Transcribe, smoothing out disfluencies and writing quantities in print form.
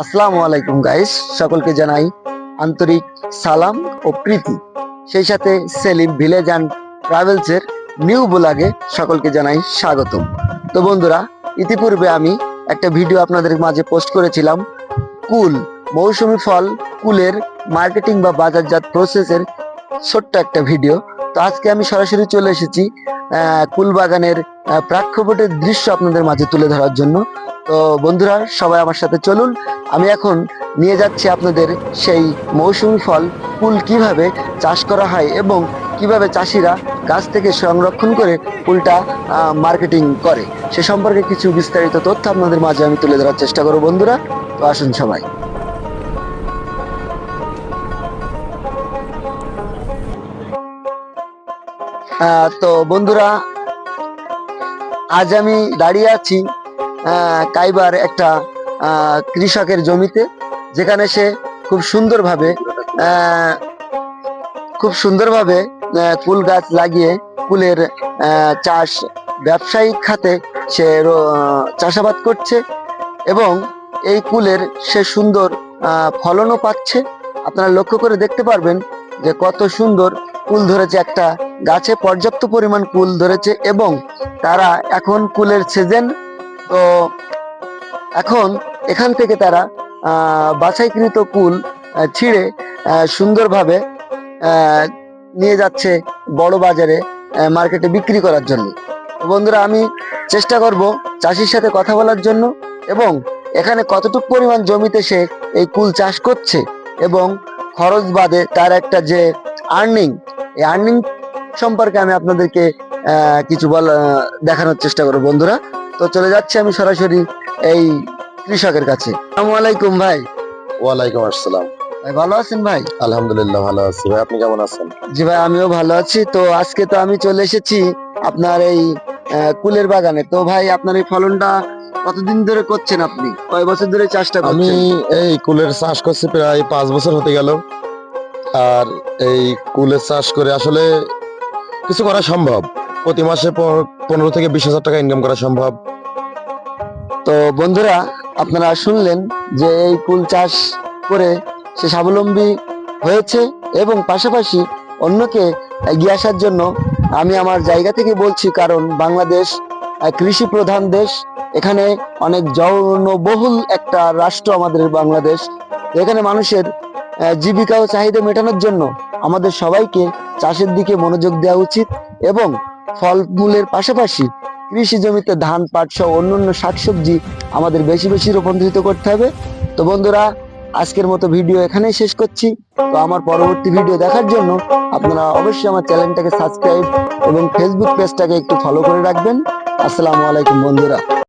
আসসালামু আলাইকুম গাইস, সকলকে জানাই আন্তরিক সালাম ও প্রীতি। সেই সাথে সেলিম ভিলেজ অ্যান্ড ট্রাভেলসের নিউ ব্লগে সকলকে জানাই স্বাগতম। তো বন্ধুরা, ইতিপূর্বে আমি একটা ভিডিও আপনাদের মাঝে পোস্ট করেছিলাম কুল মৌসুমী ফল কুলের মার্কেটিং বা বাজারজাত প্রসেসের ছোট্ট একটা ভিডিও। তো আজকে আমি সরাসরি চলে এসেছি কুল বাগানের প্রেক্ষাপটের দৃশ্য আপনাদের মাঝে তুলে ধরার জন্য। তো বন্ধুরা, সবাই আমার সাথে চলুন। আমি এখন নিয়ে যাচ্ছি আপনাদের সেই মৌসুমী ফল কুল কিভাবে চাষ করা হয় এবং কিভাবে চাষিরা গাছ থেকে সংরক্ষণ করে কুলটা মার্কেটিং করে সে সম্পর্কে কিছু বিস্তারিত তথ্য আপনাদের মাঝে আমি তুলে ধরার চেষ্টা করব বন্ধুরা। তো আসুন সবাই। তো বন্ধুরা, আজ আমি দাঁড়িয়ে আছি কাইবার একটা কৃষকের জমিতে, যেখানে সে খুব সুন্দরভাবে কুল গাছ লাগিয়ে কুলের চাষ ব্যবসায়িক খাতে সে চাষাবাদ করছে এবং এই কুলের সে সুন্দর ফলনও পাচ্ছে। আপনারা লক্ষ্য করে দেখতে পারবেন যে কত সুন্দর কুল ধরেছে, একটা গাছে পর্যাপ্ত পরিমাণ কুল ধরেছে এবং তারা এখন কুলের সিজন। তো এখন এখান থেকে তারা বাছাইকৃত কুল ছিঁড়ে সুন্দরভাবে নিয়ে যাচ্ছে বড় বাজারে মার্কেটে বিক্রি করার জন্য। বন্ধুরা, আমি চেষ্টা করব চাষির সাথে কথা বলার জন্য এবং এখানে কতটুকু পরিমাণ জমিতে সে এই কুল চাষ করছে এবং খরচ বাদে তার একটা যে আর্নিং, এই আর্নিং সম্পর্কে আমি আপনাদেরকে কিছু দেখানোর চেষ্টা করব বন্ধুরা। তো চলে যাচ্ছি আমি সরাসরি এই কৃষকের কাছে। আসসালামু আলাইকুম ভাই। ওয়ালাইকুম আসসালাম। ভাই ভালো আছেন ভাই? আলহামদুলিল্লাহ ভালো আছি ভাই, আপনি কেমন আছেন? জি ভাই, আমিও ভালো আছি। তো আজকে তো আমি চলে এসেছি আপনার এই কুলের বাগানে। তো ভাই, আপনার এই ফলনটা কতদিন ধরে করছেন? আপনি কয় বছর ধরে চাষটা করছেন? আমি এই কুলের চাষ করছি প্রায় 5 বছর হতে গেল। আর এই কুলের চাষ করে আসলে কিছু করা সম্ভব, প্রতি মাসে 15 থেকে 20 হাজার টাকা ইনকাম করা সম্ভব। তো বন্ধুরা, আপনারা শুনলেন যে এই কুল চাষ করে সে স্বাবলম্বী হয়েছে এবং পাশাপাশি অন্যকে এগিয়ে আসার জন্য আমি আমার জায়গা থেকে বলছি, কারণ বাংলাদেশ কৃষি প্রধান দেশ। এখানে অনেক জনবহুল একটা রাষ্ট্র আমাদের বাংলাদেশ। এখানে মানুষের জীবিকা ও চাহিদা মেটানোর জন্য আমাদের সবাইকে চাষের দিকে মনোযোগ দেওয়া উচিত এবং ফলমূলের পাশাপাশি কৃষি জমিতে ধান, পাট সহ অন্যান্য শাকসবজি আমাদের বেশি বেশি রূপান্তরিত করতে হবে। তো বন্ধুরা, আজকের মতো ভিডিও এখানেই শেষ করছি। তো আমার পরবর্তী ভিডিও দেখার জন্য আপনারা অবশ্যই আমার চ্যানেলটাকে সাবস্ক্রাইব এবং ফেসবুক পেজটাকে একটু ফলো করে রাখবেন। আসসালামু আলাইকুম বন্ধুরা।